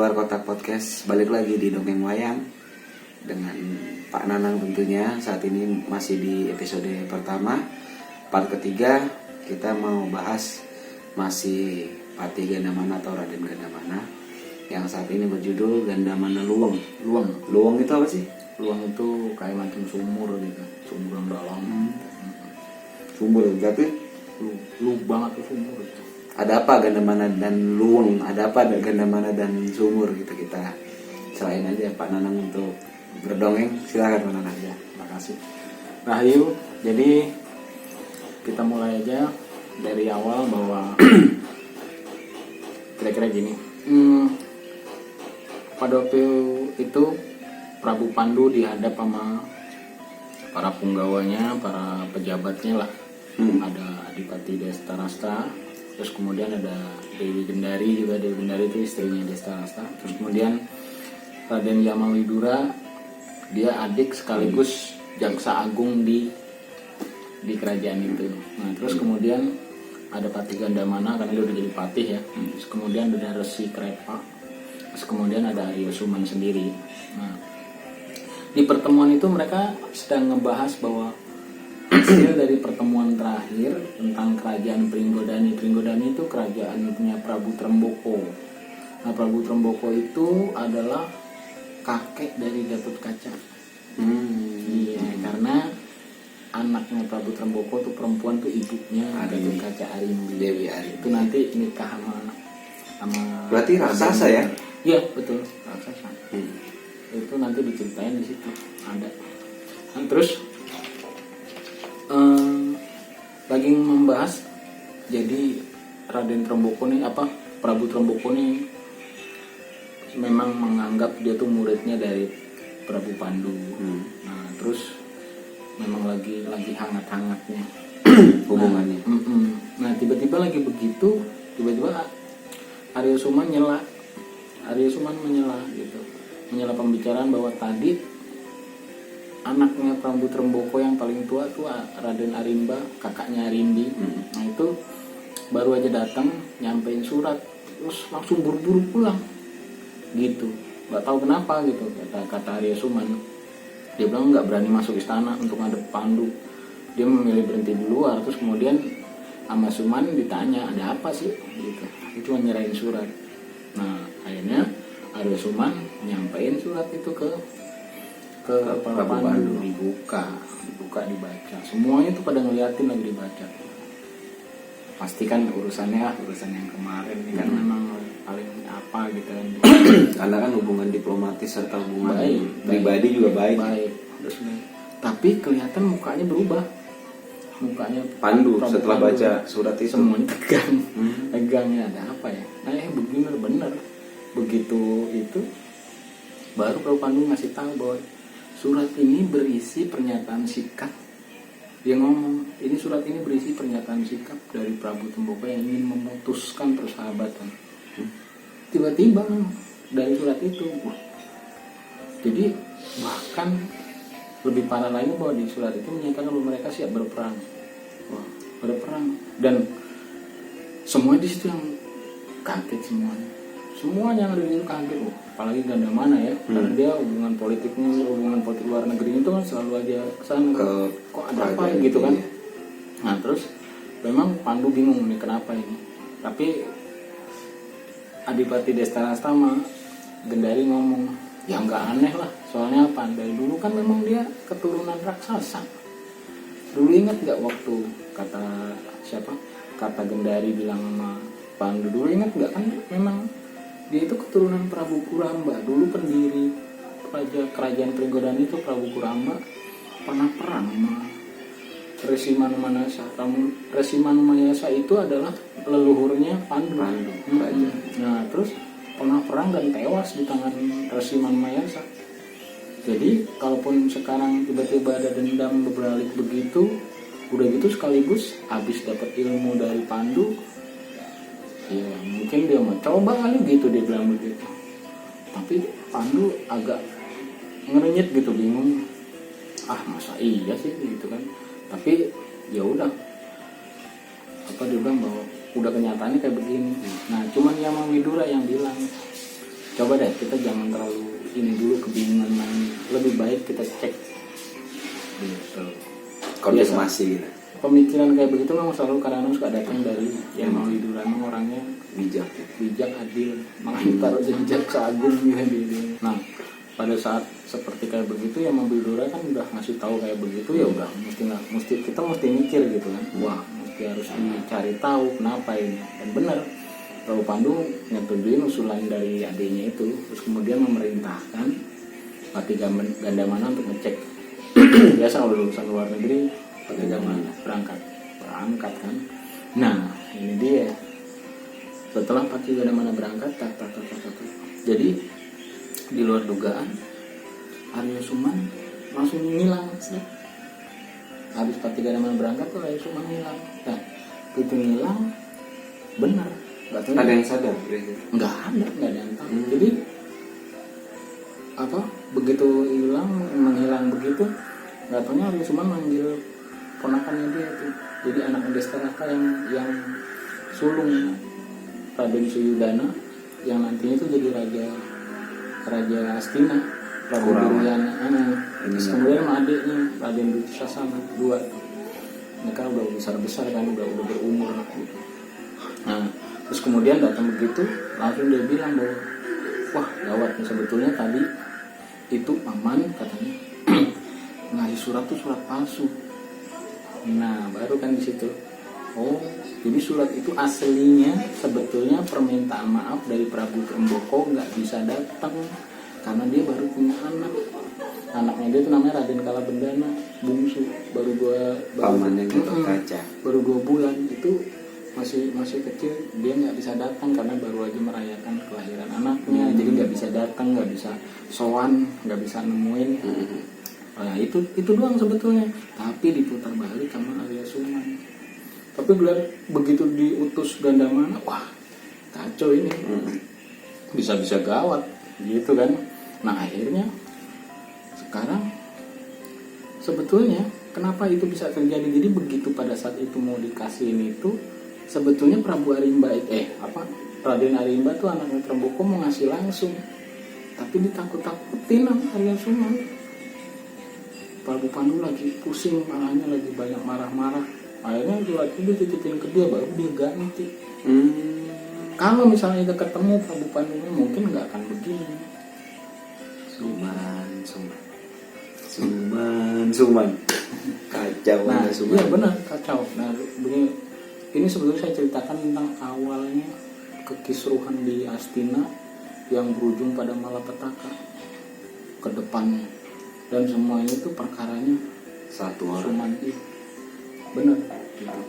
Luar Kotak Podcast, balik lagi di Dongeng Wayang dengan Pak Nanang tentunya. Saat ini masih di episode pertama, part ketiga. Kita mau bahas masih Pati Gandamana atau Raden Gandamana yang saat ini berjudul Gandamana Luwung. Luwung itu apa sih? Luwung itu kayak macam sumur gitu, sumur yang dalam. Sumur, tapi Lubang atau sumur itu. ada apa Gandamana dan Luwung? Ada apa Gandamana dan sumur gitu? Kita selain aja Pak Nanang untuk berdongeng. Silakan Pak Nanang. Ya, makasih. Rahayu, jadi kita mulai aja dari awal bahwa kira-kira gini. Pada waktu itu Prabu Pandu dihadap sama para punggawanya, para pejabatnya lah. Ada Adipati Destarasta, terus kemudian ada Dewi Gendari juga. Dewi Gendari itu istrinya Destarasta. Terus kemudian Raden Jamawidura, dia adik sekaligus jaksa agung di kerajaan itu. Nah, terus kemudian ada Pati Gandamana karena dia udah jadi patih ya. Terus kemudian ada Resi Krepa. Terus kemudian ada Arya Suman sendiri. Nah, di pertemuan itu mereka sedang ngebahas bahwa hasil dari pertemuan terakhir tentang kerajaan Pringgodani. Pringgodani itu kerajaan punya Prabu Tremboko. Nah, Prabu Tremboko itu adalah kakek dari Gatot Kaca. Iya, karena anaknya Prabu Tremboko tuh perempuan tuh ibunya Gatot Kaca Arimbi. Dewi Arimbi. Itu nanti nikah sama Berarti raksasa ya? Iya, betul, raksasa. Itu nanti diceritain di situ ada. Nah, terus lagi membahas, jadi Raden Tremboko nih Prabu Tremboko nih memang menganggap dia tuh muridnya dari Prabu Pandu. Nah, terus memang lagi hangat-hangatnya hubungannya. Nah, tiba-tiba lagi begitu, tiba-tiba Arya Suman menyela gitu, menyela pembicaraan bahwa tadi anaknya Prabu Tremboko yang paling tua tuh Raden Arimba, kakaknya Arimbi. Nah, itu baru aja datang nyampein surat, terus langsung buru-buru pulang gitu, nggak tahu kenapa gitu, kata Arya Suman. Dia bilang nggak berani masuk istana untuk ngadep Pandu, dia memilih berhenti di luar. Terus kemudian sama Suman ditanya ada apa sih gitu, itu nyerahin surat. Nah, akhirnya Arya Suman nyampein surat itu ke Prabu Pandu. dibuka dibaca, semuanya tuh pada ngeliatin lagi dibaca. Pastikan urusan yang kemarin ini kan memang paling apa gitu kan. Karena kan hubungan diplomatis serta hubungan pribadi juga baik. Terus, tapi kelihatan mukanya berubah. Mukanya Pandu setelah baca surat itu semuanya tegangnya ada apa ya? Nah, bener begitu itu baru Prabu Pandu ngasih tahu bahwa surat ini berisi pernyataan sikap. Dia ngomong, ini surat ini berisi pernyataan sikap dari Prabu Tremboko yang ingin memutuskan persahabatan. Tiba-tiba dari surat itu, jadi bahkan lebih parah lagi bahwa di surat itu menyatakan bahwa mereka siap berperang. Dan semua di situ yang kaget semuanya yang ada di situ kaget. Apalagi Gandamana ya, karena dia hubungan politik luar negeri itu kan selalu aja kesana kok ada apa gitu kan. Nah, terus memang Pandu bingung nih kenapa ini, tapi Adipati Destarasta sama Gendari ngomong ya nggak aneh lah, soalnya apa, dari dulu kan memang dia keturunan raksasa. Dulu ingat nggak waktu kata Gendari bilang sama Pandu, dulu ingat nggak kan memang dia itu keturunan Prabu Kuramba. Dulu pendiri kerajaan Pringgodani itu Prabu Kuramba pernah perang sama Resi Manumanasa. Resi Manumanasa itu adalah leluhurnya Pandu. Nah, terus pernah perang dan tewas di tangan Resi Manumanasa. Jadi kalaupun sekarang tiba-tiba ada dendam berbalik begitu, udah gitu sekaligus habis dapat ilmu dari Pandu, ya mungkin dia mau coba kali gitu, dia bilang begitu. Tapi Pandu agak ngerenyet gitu, bingung. Masa iya sih gitu kan. Tapi ya udah, dia bilang bahwa udah kenyataannya kayak begini. Nah, cuman Jamawidura yang bilang coba deh kita jangan terlalu ini dulu kebingungan main, lebih baik kita cek gitu. Konfirmasi gitu. Pemikiran kayak begitu memang selalu kadang-kadang suka datang dari yang mau hiduran orangnya bijak, adil, makanya taruh jadi jaksa agung gitu. Nah pada saat seperti kayak begitu yang mobil Dura kan udah ngasih tahu kayak begitu, ya udah kita mesti mikir gitu kan, wah mesti harus dicari tahu kenapa ini. Dan benar Prabu Pandu nyetujuin usulan dari adiknya itu, terus kemudian memerintahkan Pati Gandamana untuk ngecek. Biasa kalau lulusan luar negeri Pati Gandamana berangkat kan. Nah ini dia, setelah Pati Gandamana berangkat jadi di luar dugaan Arya Suman langsung ngilang. Habis Pati Gandamana berangkat tuh Arya Suman ngilang. Nah itu ngilang benar, ada yang sadar? nggak ada yang tahu. Jadi apa begitu menghilang begitu, nggak taunya Arya Suman manggil ponakannya dia tuh, jadi anak Destaraka yang sulung Raden Suyudana yang nantinya itu jadi Raja Astina, Prabu Duryana. Kemudian sama adiknya Raden Dursasana, dua. Mereka udah besar kan, udah berumur gitu. Nah, terus kemudian datang begitu, langsung dia bilang bahwa wah gawat, sebetulnya tadi itu paman katanya ngasih surat tuh surat palsu. Nah, baru kan di situ. Oh, jadi surat itu aslinya sebetulnya permintaan maaf dari Prabu Tremboko nggak bisa datang karena dia baru punya anaknya dia itu namanya Raden Kalabendana bungsu, baru pamannya Kaca, baru 2 bulan, itu masih kecil, dia nggak bisa datang karena baru aja merayakan kelahiran anaknya. Jadi nggak bisa datang, nggak bisa sowan, nggak bisa nemuin. Nah itu doang sebetulnya, tapi diputar balik sama Arya Suman. Tapi begitu diutus Gandamana, wah kacau ini, bisa-bisa gawat gitu kan. Nah akhirnya sekarang sebetulnya kenapa itu bisa terjadi? Jadi begitu pada saat itu mau dikasihin itu, sebetulnya Prabu Arimba Raden Arimba tuh anaknya Tremboko mau ngasih langsung, tapi ditakut-takutin sama Arya Suman. Prabu Pandu lagi pusing, malahnya lagi banyak marah-marah. Akhirnya surat itu dititipin ke dia, baru dia ganti. Kalau misalnya kita ketemu Prabu Pandu mungkin nggak akan begini. Suman kacau. Nah Suman. iya benar kacau. Nah begini, ini sebetulnya saya ceritakan tentang awalnya kekisruhan di Astina yang berujung pada malapetaka ke depannya, dan semuanya itu perkaranya satu orang. Suman itu benar gitu.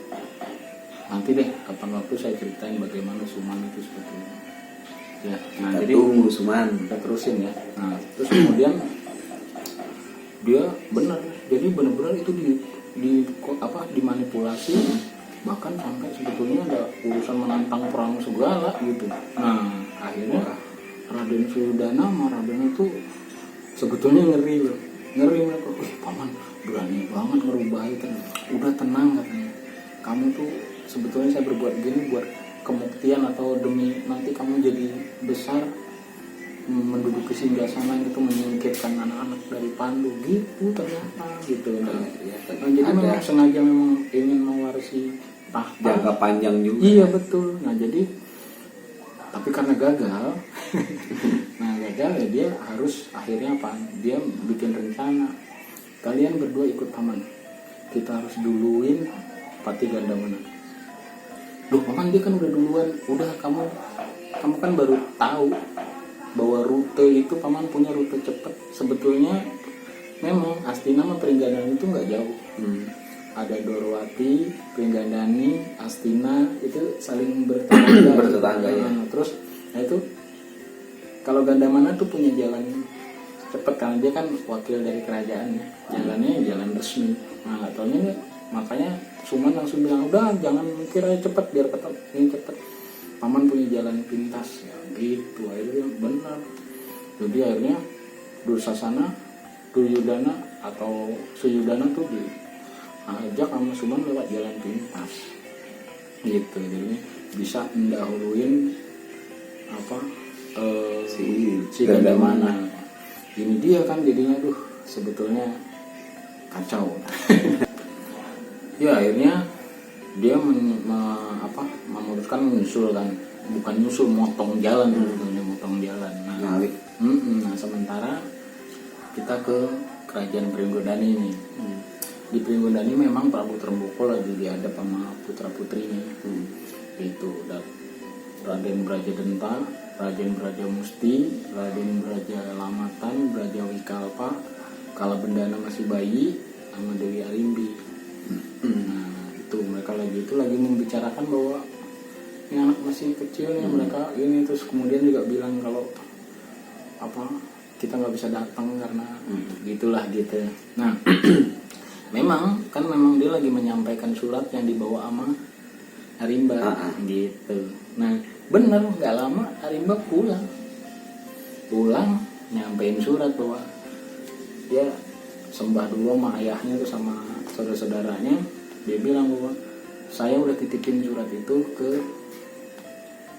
Nanti deh kapan waktu saya ceritain bagaimana Suman itu sebetulnya ya. Nah jadi tunggu Suman, kita terusin ya. Nah terus kemudian dia benar, jadi benar-benar itu dimanipulasi, bahkan sampai sebetulnya ada urusan menantang perang segala gitu. Nah akhirnya Raden Suyudana sama Raden itu sebetulnya ngeri mereka. Paman berani banget ngerubah itu. Udah tenang katanya, kamu tuh sebetulnya saya berbuat gini buat kemuktian atau demi nanti kamu jadi besar menduduki singgasana gitu, menyingkirkan anak-anak dari Pandu gitu ternyata gitu. Nah, jadi memang sengaja memang ingin mewarisi tahta jangka panjang juga. Iya betul. Nah jadi tapi karena gagal ya dia harus akhirnya apa? Dia bikin rencana, kalian berdua ikut paman, kita harus duluin Pati Gandamana. Loh paman, dia kan udah duluan, udah kamu kan baru tahu bahwa rute itu paman punya rute cepat. Sebetulnya memang Astina sama Pringgandani itu nggak jauh. Ada Dorowati, Pringgandani, Astina itu saling bertetangga ya. Terus nah itu kalau Gandamana tuh punya jalan cepet karena dia kan wakil dari kerajaan, jalannya jalan resmi. Nah nggak taunya makanya Suman langsung bilang udah jangan mikir aja cepet biar ketemu ini cepet. Paman punya jalan pintas ya gitu. Akhirnya benar. Jadi akhirnya Dursasana, Duryudana atau Suyudana tuh diajak sama Suman lewat jalan pintas gitu. Jadi bisa mendahuluin si Gandamana. Ini dia kan jadinya sebetulnya kacau. Ya akhirnya dia memutuskan menyusul kan, bukan nyusul, motong jalan sebetulnya, motong jalan. Nah sementara kita ke kerajaan Pringgondani ini. Di Pringgondani memang Prabu Tremboko lagi dihadap sama putra putrinya. Itu Raden Brajadenta, Raden Brajamusti, Raden Brajalamatan, Brajawikalpa, Kalabendana masih bayi, sama Dewi Arimbi. Nah itu mereka lagi membicarakan bahwa ini anak masih kecil nih, mereka ini, terus kemudian juga bilang kalau kita nggak bisa datang karena gitulah gitu. Nah memang dia lagi menyampaikan surat yang dibawa sama Arimba gitu. Nah bener, nggak lama Arimba pulang nyampein surat bahwa dia sembah dulu sama ayahnya tuh sama saudara-saudaranya. Dia bilang bahwa saya udah titipin surat itu ke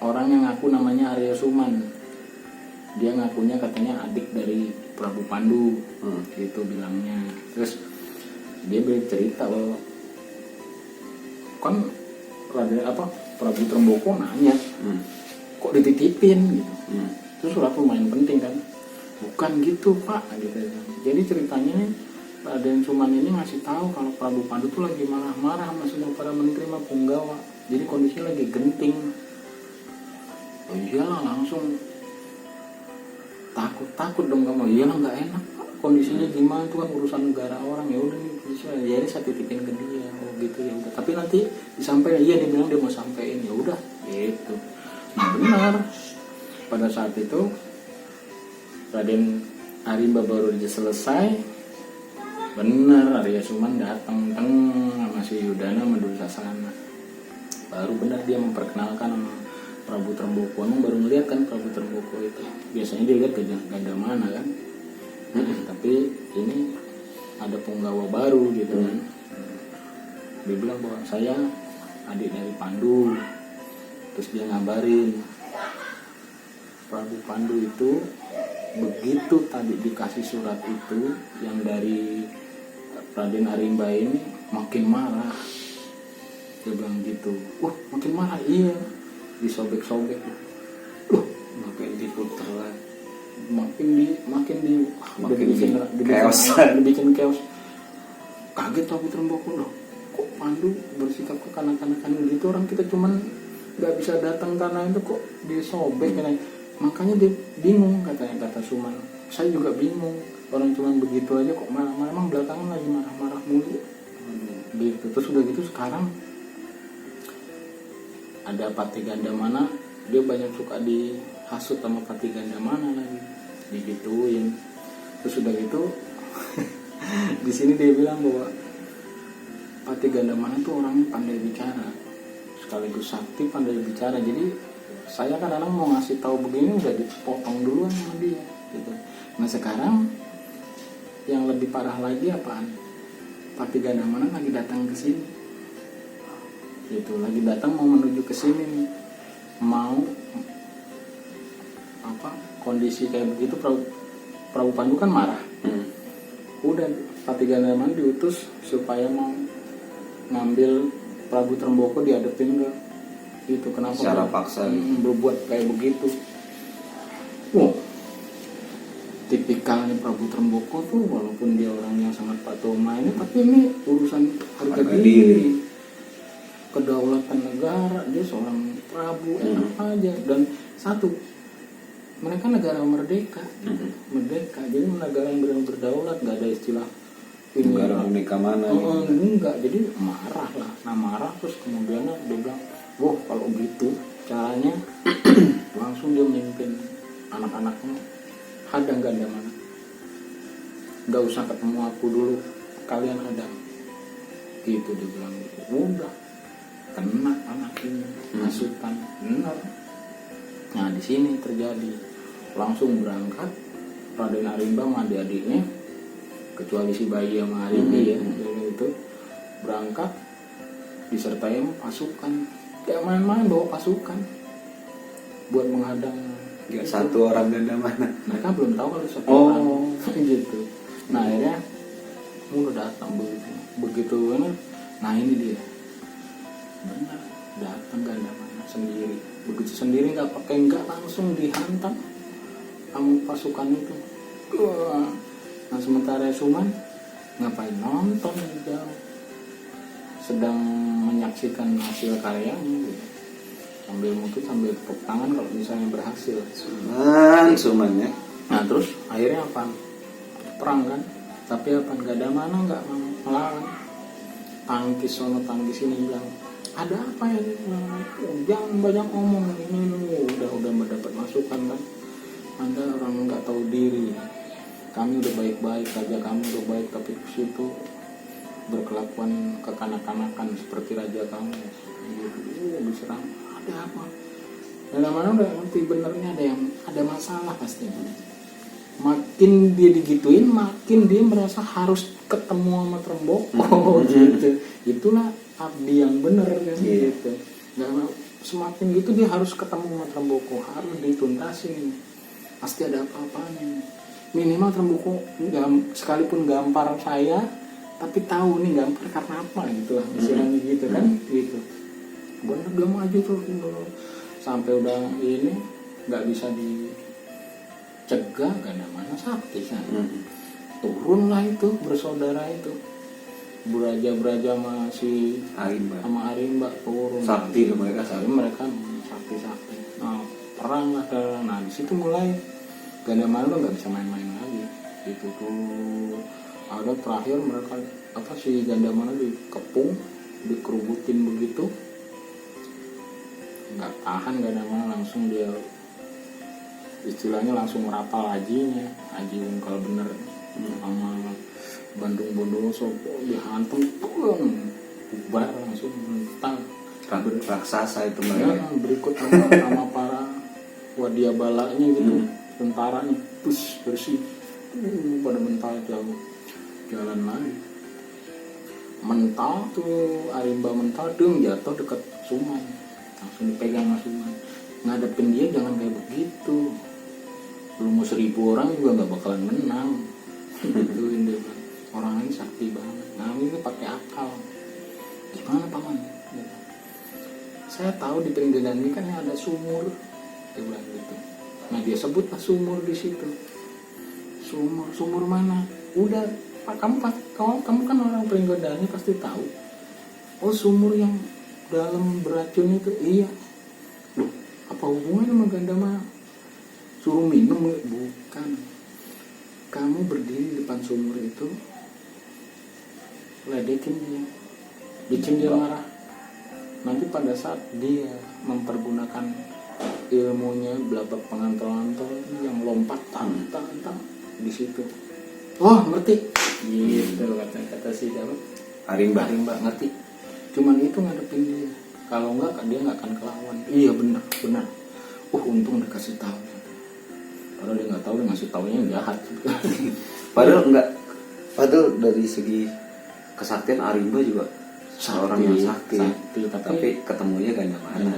orang yang ngaku namanya Arya Suman. Dia ngakunya katanya adik dari Prabu Pandu, gitu bilangnya. Terus dia bercerita bahwa kan Prabu Tremboko nanya, kok dititipin gitu. Itu surat lumayan penting kan? Bukan gitu Pak, gitu. Jadi ceritanya Raden Suman ini ngasih tahu kalau Prabu Pandu tuh lagi marah-marah sama semua para menteri sama punggawa. Jadi kondisinya lagi genting. Oh iyalah, langsung takut dong kamu. Iyalah, nggak enak Pak. Kondisinya gimana, tuh kan urusan negara orang. Ya udah nih, jadi saya titipin ke dia. Oh gitu, ya udah. Tapi nanti disampaikan, dia bilang dia mau sampein. Ya udah gitu. Nah benar, pada saat itu Raden Arimba baru aja selesai, benar Arya Suman datang sama si Yudana sama Dursasana. Baru benar dia memperkenalkan sama Prabu Tremboko. Emang baru ngeliat kan Prabu Tremboko itu. Biasanya dia lihat Gandamana kan. Tapi ini ada punggawa baru gitu kan. Dia bilang bahwa saya adik dari Pandu. Terus dia ngabarin Prabu Pandu itu begitu tadi dikasih surat itu yang dari Raden Arimba ini makin marah. Dia bilang gitu. Makin marah, iya. Disobek-sobek. Makin diputer lah. Makin dibikin chaos. Kaget Prabu Tremboko loh. Kok Pandu bersikap kekanak-kanakan gitu, orang kita cuman nggak bisa datang karena itu kok disobek kan. Makanya dia bingung, kata Suman. Saya juga bingung, orang cuma begitu aja kok marah-marah. Emang belakangan lagi marah-marah mulu gitu. Terus udah gitu sekarang ada Pati Gandamana, dia banyak suka dihasut sama Pati Gandamana lagi, digituin. Terus udah gitu di sini dia bilang bahwa Pati Gandamana tuh orang pandai bicara, sekaligus sakti, pandai bicara. Jadi saya kadang mau ngasih tahu begini udah dipotong duluan sama dia gitu. Nah sekarang yang lebih parah lagi apaan? Pati Gandamana lagi datang ke sini. Gitu, lagi datang mau menuju ke sini nih. Mau kondisi kayak begitu Prabu Pandu kan marah. Udah Pati Gandamana diutus supaya mau ngambil Prabu Tremboko dihadapin ke itu. Kenapa secara paksa berbuat kayak begitu? Tipikalnya Prabu Tremboko tuh, walaupun dia orang yang sangat patuh ini, tapi ini urusan harga diri, kedaulatan negara. Dia seorang Prabu, enak aja. Dan satu, mereka negara merdeka, merdeka. Jadi negara yang benar berdaulat, nggak ada istilah ini negara merdeka mana. Enggak, jadi marah lah. Nah marah terus kemudian dia bilang, kalau gitu caranya langsung dia memimpin anak-anaknya, hadang Gandamana, nggak usah ketemu aku dulu, kalian hadang gitu. Dia bilang gitu. Udah kena anak ini hasutan, benar. Nah di sini terjadi, langsung berangkat Raden Arimba sama adik-adiknya, kecuali si bayi sama Arimbi itu berangkat disertai pasukan. Kayak main-main bawa pasukan buat menghadang Nggak satu orang ganda mana. Mereka belum tahu kalau satu Oh. orang gitu. Nah akhirnya udah datang begitu nah ini dia benar datang ganda mana sendiri, begitu sendiri nggak pakai nggak langsung dihantam sama pasukan itu. Wah. Nah sementara Suman ngapain nonton jauh, sedang menyaksikan hasil karyanya gitu. Sambil tepuk tangan kalau misalnya berhasil. Suman ya. Nah terus akhirnya apa? Perang kan? Tapi apa? Nggak ada mana nggak mau melawan. Tangkis sono tangkis ini bilang ada apa ya? Jangan banyak ngomong ini udah mendapat masukan kan? Anda orang nggak tahu diri. Kami udah baik-baik, raja kami udah baik, tapi ke situ berkelakuan kekanak-kanakan seperti raja kamu. Diserang. Ada apa? Dan mana udah ngerti benernya ada masalah pasti. Makin dia digituin, makin dia merasa harus ketemu sama Tremboko gitu. Itulah abdi yang bener kan gitu. Dan semakin gitu dia harus ketemu sama Tremboko, harus dituntasin. Pasti ada apa-apanya. Minimal Tremboko sekalipun gampar saya, tapi tahu nih gampar karena apa gitu lah, istilahnya gitu kan gitu. Bener dia maju terus sampai udah ini nggak bisa dicegah, ganda mana sakti kan. Turunlah itu bersaudara itu beraja masih sama Arimba turun sakti ke mereka mereka sakti. Nah perang lah, nah di situ mulai ganda mana nggak bisa main-main lagi itu tuh. Ada terakhir mereka apa si ganda mana dikepung dikerubutin begitu, nggak tahan ganda mana langsung dia istilahnya langsung merapal ajinya, aji ungkal bener sama Bandung Bondowoso dihantam bubar langsung mental raksasa itu mereka. Berikut sama para wadia balanya gitu, tentaranya bersih pada mental jauh jalan lagi. Mental tuh Arimba mental tuh jatuh deket Suman, langsung dipegang sama Suman. Ngadepin dia jangan kayak begitu, belum mau 1000 orang juga nggak bakalan menang. Gituin dia bilang, orang ini sakti banget. Nah ini pakai akal. Gimana paman? Gitu. Saya tahu di Pringganan ini kan ada sumur, dia bilang gitu. Nah dia sebutlah sumur di situ. Sumur mana? Udah Pak, kamu kan orang Pringganan pasti tahu. Oh sumur yang dalam beracun itu. Iya. Loh, apa hubungannya sama Gandama? Suruh minum? Bukan. Kamu berdiri di depan sumur itu, ledekin dia, bikin dia marah. Nanti pada saat dia mempergunakan ilmunya belabak pengantul-antul yang lompat tantang di situ. Oh ngerti, gitu kata si Arimba ngerti. Cuman itu ngadepin dia. Kalau enggak dia nggak akan kelawan. Iya benar. Untung dikasih tahu. Padahal dia nggak tahu, dia ngasih taunya yang jahat. Padahal dari segi kesaktian Arimba juga seorang yang sakti. Tapi ketemunya ganda mana?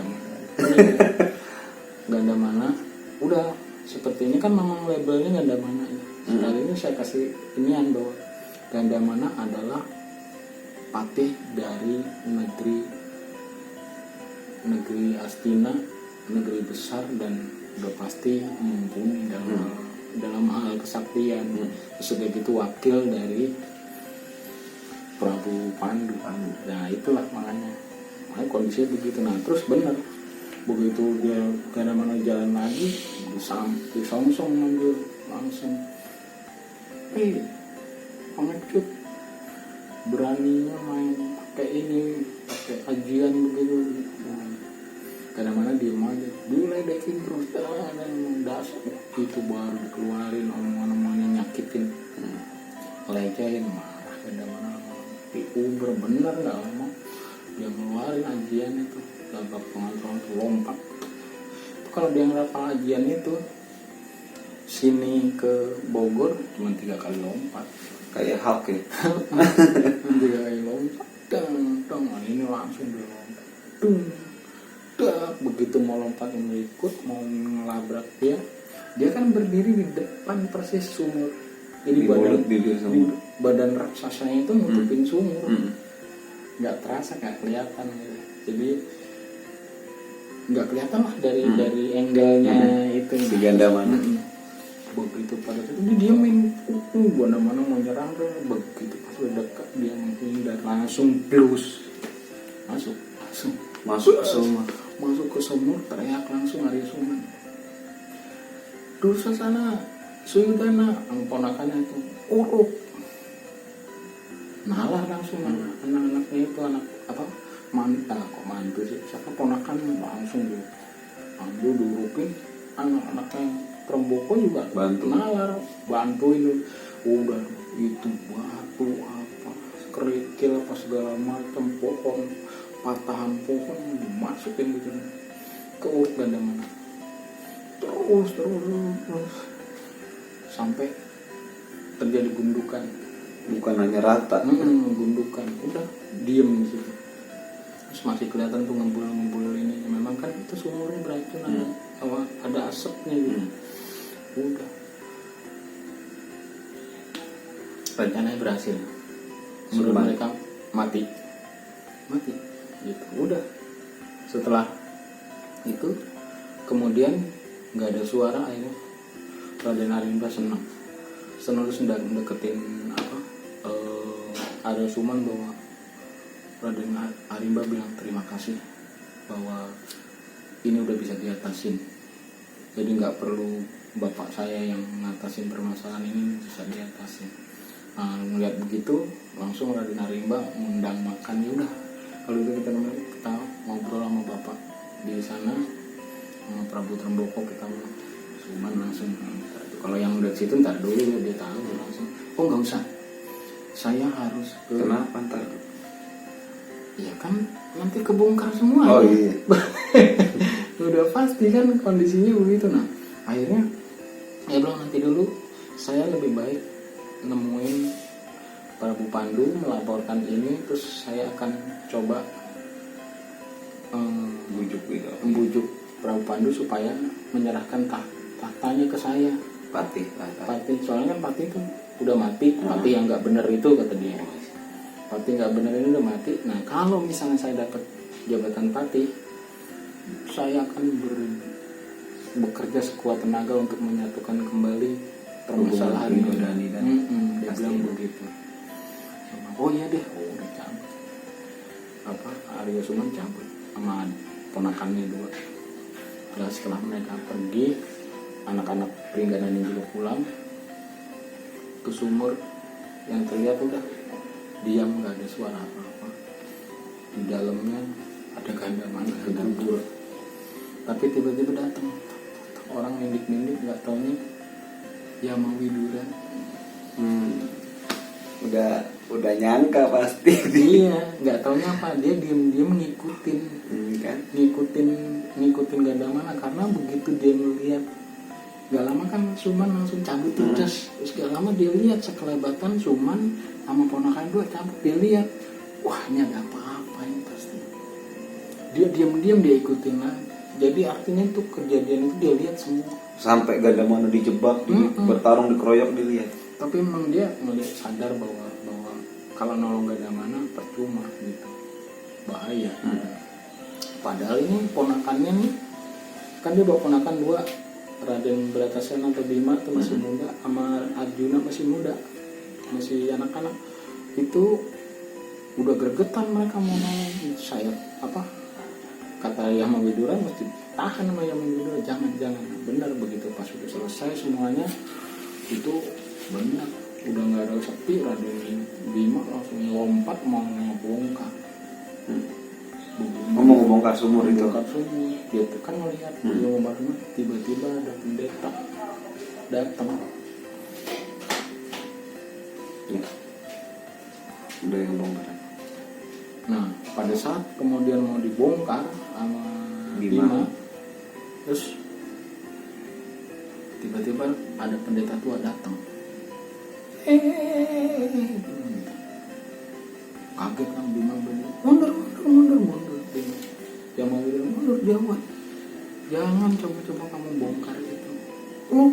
Ganda mana? Udah seperti ini kan memang labelnya ganda mana. Sekali ini saya kasih inian bahwa ganda mana adalah patih dari negeri Astina, negeri besar dan udah pasti mumpuni dalam hal kesaktian. Sudah gitu wakil dari Prabu Pandu. Nah itulah makanya kondisinya begitu. Nah terus benar begitu dia ganda mana jalan lagi disongsong manggil langsung, pengecut beraninya main pakai ajian begitu. Kadang-kadang diem aja, diledekin terus, dasar itu baru dikeluarin omongan-omongan nyakitin, lecehin, marah. Kadang-kadang diuber bener nggak lama dia ngeluarin ajian itu, babak pengantrolan tuh lompat. Itu kalau dia ngerapal ajian itu sini ke Bogor cuma 3 kali lompat, kayak Hulk ya. 3 kali lompat, dong, ini langsung dia lompat, begitu mau lompat mau ikut mau ngelabrak dia kan berdiri di depan persis sumur. Jadi badan raksasanya itu nutupin sumur, nggak terasa, nggak kelihatan gitu. Jadi nggak kelihatan lah dari angle-nya itu si ganda mana. Begitu pada itu dia main mana mau nyerang tuh, begitu pas udah dekat dia menghindar langsung plus masuk ke sumur, teriak langsung Arya Suman, Dursasana Suyudana, ponakannya itu uruk nalar langsung anak-anaknya itu, anak apa mantu sih, siapa ponakan langsung diambil diurukin, anak-anaknya Tremboko juga nalar bantuin, udah itu batu apa kerikil apa segala macam pohon, patahan pohon dimasukin gitu ke urut ganda mana, terus sampai terjadi gundukan, bukan hanya rata, gundukan, udah diem di situ. Terus masih kelihatan tuh ngebul ini, memang kan itu sumurnya beracun, ada asapnya gitu. Udah rencananya berhasil, menurut mereka mati gitu. Udah setelah itu kemudian nggak ada suara, akhirnya Raden Arimba senang terus deketin Arya Suman bahwa Raden Arimba bilang terima kasih bahwa ini udah bisa diatasin, jadi nggak perlu bapak saya yang ngatasin permasalahan ini, bisa diatasin. Nah, melihat begitu langsung Raden Arimba mengundang makan. Ya udah kalau itu kita ngobrol sama bapak di sana sama Prabu Tremboko, kita Suman langsung. Kalau yang udah situ ntar dulu dia tahu langsung. Oh nggak usah, saya harus ke. Kenapa ntar? Ya kan nanti kebongkar semua. Oh ya. iya. Udah pasti kan kondisinya begitu. Nah akhirnya ya bilang nanti dulu, saya lebih baik nemuin Prabu Pandu, melaporkan ini, terus saya akan coba membujuk Prabu Pandu supaya menyerahkan tahtanya ke saya. Patih. Soalnya kan Patih itu udah mati, Patih yang nggak bener itu kata dia. Patih nggak bener ini udah mati. Nah kalau misalnya saya dapat jabatan Patih, saya akan bekerja sekuat tenaga untuk menyatukan kembali permasalahan ini dan dia bilang begitu. Oh iya deh, udah cabut. Arya Suman cabut sama ponakannya dua. Dan setelah mereka pergi, anak-anak Pringganan juga pulang ke sumur, yang terlihat udah diam, nggak ada suara apa-apa. Di dalamnya ada ganda mana tergabur. Tapi tiba-tiba datang orang mindik-mindik, nggak taunya Yamawidura. Udah nyangka pasti. Iya, nggak taunya apa, dia diem-diem ngikutin, kan? ngikutin ganda mana, karena begitu dia ngeliat, nggak lama kan Suman langsung cabut terus nggak lama dia lihat sekelebatan Suman sama ponakan dua cabut, dia lihat, wah ini ada apa-apa ini pasti. Dia diem-diem dia ikutin lagi. Jadi artinya itu kejadian itu dia lihat semua. Sampai ganda mana dijebak, bertarung dikeroyok dilihat. Tapi memang dia melihat, sadar bahwa kalau nolong ganda mana percuma gitu, bahaya. Padahal ini ponakannya nih, kan dia bawa ponakan dua, Raden Bratasena atau Bima itu masih muda, sama Arjuna masih muda, masih anak-anak. Itu udah gregetan mereka mau nolong. Saya kata Yamawidura mesti tahan sama Yamawidura, jangan benar begitu. Pas udah selesai semuanya itu benar, udah nggak ada sepi, Raden Bima langsung lompat mau ngebongkar. Mau ngebongkar sumur itu. Dia tuh kan melihat tiba-tiba ada pendeta datang. Ya. Udah yang bongkar. Nah, pada saat kemudian mau dibongkar sama Bima, terus tiba-tiba ada pendeta tua datang. Kaget kan Bima, mundur. Yang mau bilang tidur jawab, jangan coba-coba kamu bongkar itu. Oh,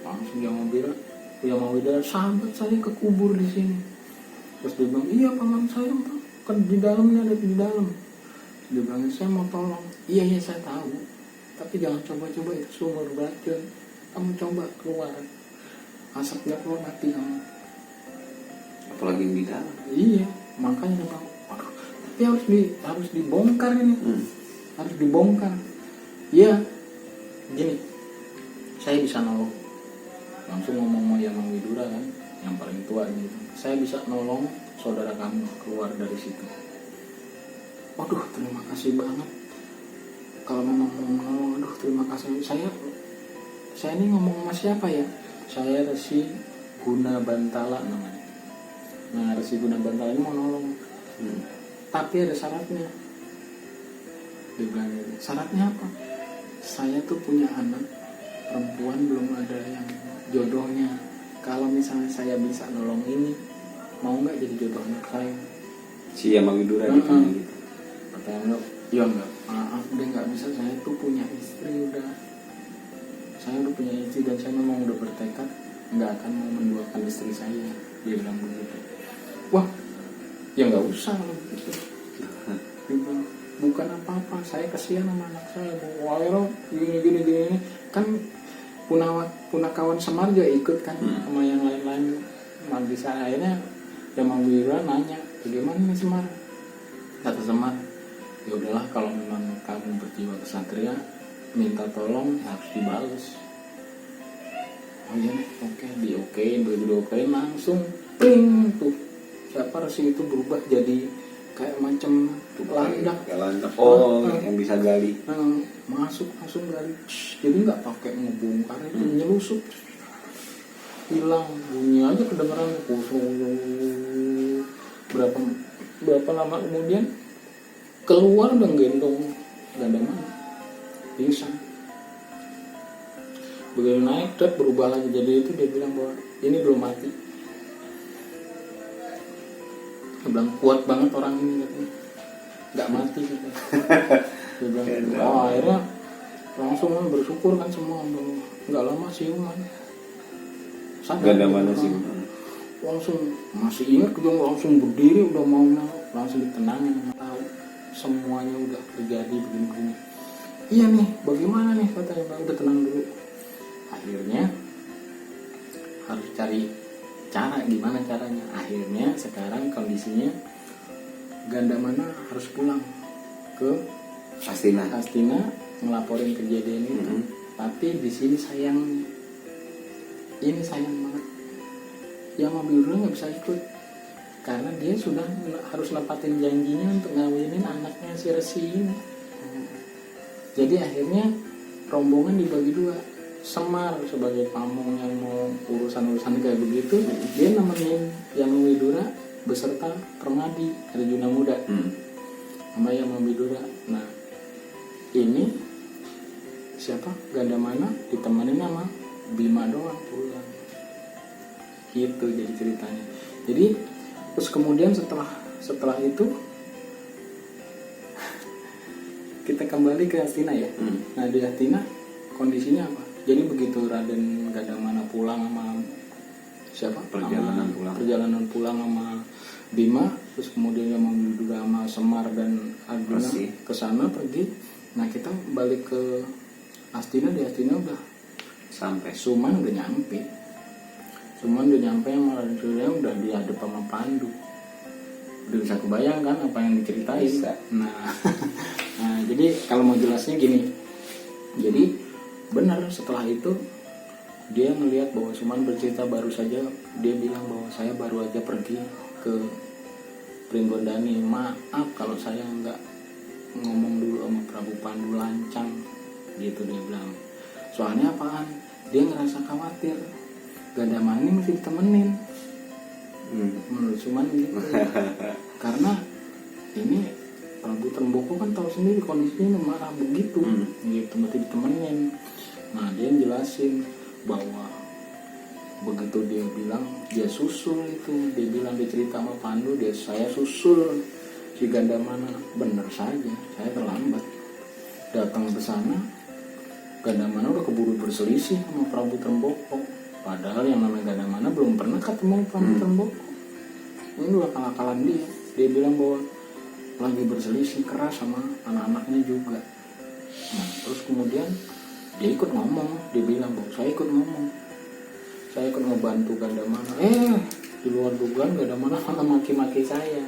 langsung yang mau bilang sahabat saya kekubur di sini. Terus dia bilang, iya paman saya kan di dalamnya, ada di dalam. Dia bilang, saya mau tolong. Iya saya tahu, tapi jangan coba-coba, itu sumur beracun. Kamu coba keluar, asapnya keluar mati kamu. Apalagi yang di dalam. Iya, makanya dia bilang, aduh, tapi harus dibongkar ini. Harus dibongkar. Iya, gini, saya bisa nolong. Langsung ngomong sama Mang Widura kan, yang paling tua gitu. Saya bisa nolong saudara kamu keluar dari situ. Waduh, terima kasih banget. Kalau memang mau menolong, aduh terima kasih. Saya ini ngomong sama siapa ya? Saya Resi Guna Bantala namanya. Nah, Resi Guna Bantala ini mau nolong. Tapi ada syaratnya. Dia bilang, syaratnya apa? Saya tuh punya anak perempuan, belum ada yang jodohnya. Kalau misalnya saya bisa nolong ini, mau nggak jadi jodoh anak saya? Si Mang Widura gitu. Katanya, ya enggak, maaf udah nggak bisa, saya tuh punya istri udah. Saya udah punya istri dan saya memang udah bertekad nggak akan mau menduakan istri saya. Dia bilang begitu. Wah, ya nggak usah kalau begitu. Dia bilang, bukan apa-apa, saya kasihan sama anak saya. Wah, gini. Kan punakawan Semar juga ikut kan sama yang lain-lain. Bisa akhirnya yang Mang Widura nanya, bagaimana nih Semar? Kata Semar, ya udahlah kalau memang kamu berjiwa kesatria, minta tolong harus dibalas. Oh iya nih, oke, diokein langsung pling tuh. Siapa Resi itu berubah jadi kayak macam landak. Oh, yang bisa gali. Masuk langsung gali. Jadi nggak pakai ngebongkar itu, nyelusup. Hilang, bunyi aja kedengeran kosong. Berapa lama kemudian keluar dan gendong Gandamana pingsan. Begitu naik truk berubah lagi jadi itu, dia bilang bahwa ini belum mati. Dia bilang kuat banget orang ini katanya, nggak mati gitu. Dia bilang, akhirnya langsung bersyukur kan semua, nggak lama siuman. Gandamana sih. Langsung masih ingat gitu, langsung berdiri udah mau langsung ditenangin, tahu semuanya udah terjadi begini-begini. Iya nih, bagaimana nih katanya, Bang, udah tenang dulu. Akhirnya harus cari cara, gimana caranya. Akhirnya sekarang kondisinya Gandamana harus pulang ke Hastina ngelaporin kejadian itu. Tapi di sini sayang banget, yang Mang Widura nggak bisa ikut karena dia sudah harus nepatin janjinya untuk ngawinin anaknya si Resi ini. Jadi akhirnya rombongan dibagi dua. Semar sebagai pamong yang mau urusan-urusan kayak begitu, dia nemenin yang Mang Widura beserta Permadi Arjuna Muda sama yang Mang Widura. Nah ini siapa, Gandamana ditemenin sama Bima doang pulang. Gitu jadi ceritanya. Jadi terus kemudian setelah itu kita kembali ke Hastina ya. Nah di Hastina kondisinya apa? Jadi begitu Raden Gandamana pulang sama siapa? Perjalanan pulang sama Bima, terus kemudian yang Mang Widura sama Semar dan Arjuna ke sana pergi. Nah kita balik ke Hastina, di Hastina udah sampai, Suman udah nyampe sama Raden Surya, udah dihadap sama Pandu. Udah bisa kebayang kan apa yang diceritain. Nah jadi kalau mau jelasnya gini, jadi benar setelah itu dia melihat bahwa Suman bercerita, baru saja dia bilang bahwa saya baru aja pergi ke Pringgondani, maaf kalau saya nggak ngomong dulu sama Prabu Pandu lancang gitu, dia bilang. Soalnya apaan? Dia ngerasa khawatir Gandamana ini mesti ditemenin. Menurut Suman gitu. Karena ini Prabu Tremboko kan tahu sendiri kondisinya marah begitu, gitu mesti ditemenin. Nah dia jelasin bahwa begitu dia bilang dia susul itu, dia bilang dia cerita sama Pandu, saya susul si Gandamana. Bener saja, saya terlambat. datang ke sana, Gandamana udah keburu berselisih sama Prabu Tremboko. Padahal yang namanya Gandamana belum pernah ketemu Prabu Tremboko. Ini udah kalah-kalan dia. Dia bilang bahwa lagi berselisih keras sama anak-anaknya juga. Nah, terus kemudian dia ikut ngomong. Dia bilang bahwa saya ikut ngomong, saya ikut ngebantu Gandamana. Di luar dugaan Gandamana malah maki-maki saya.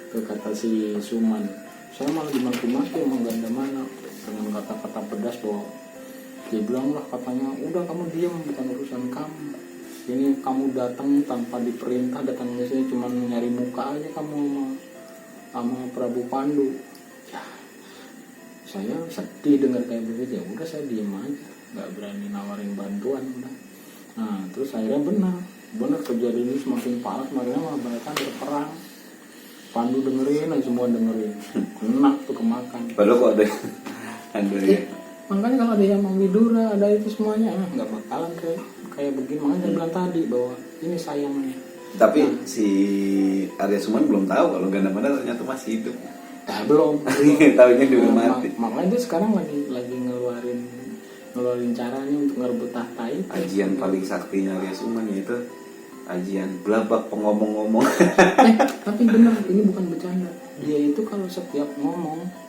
Itu kata si Suman. Saya malah dimaki-maki sama Gandamana dengan kata-kata pedas bahwa dia bilang lah katanya, udah kamu diam, bukan urusan kamu. Ini kamu datang tanpa diperintah, datang ke sini cuma nyari muka aja kamu sama Prabu Pandu. Ya, saya sedih dengar kayak begitu. Ya udah saya diam aja, nggak berani nawarin bantuan udah. Nah terus akhirnya benar kejadian ini semakin parah, semakin malah mereka berperang. Pandu dengerin aja, semua dengerin, kena tuh kemakan. Padahal kok ada ya. Makanya kalau ada yang mau Widura, ada itu semuanya, nggak bakalan kayak begini. Makanya saya bilang tadi bahwa ini sayangnya. Tapi si Arya Suman belum tahu kalau Gandamana ternyata masih hidup. Belum. Tahunya dia udah mati. Makanya dia sekarang lagi ngeluarin caranya untuk ngerebut tahta itu. Ajian paling saktinya Arya Suman yaitu ajian belabak pengomong-ngomong. Tapi benar, ini bukan bercanda. Dia itu kalau setiap ngomong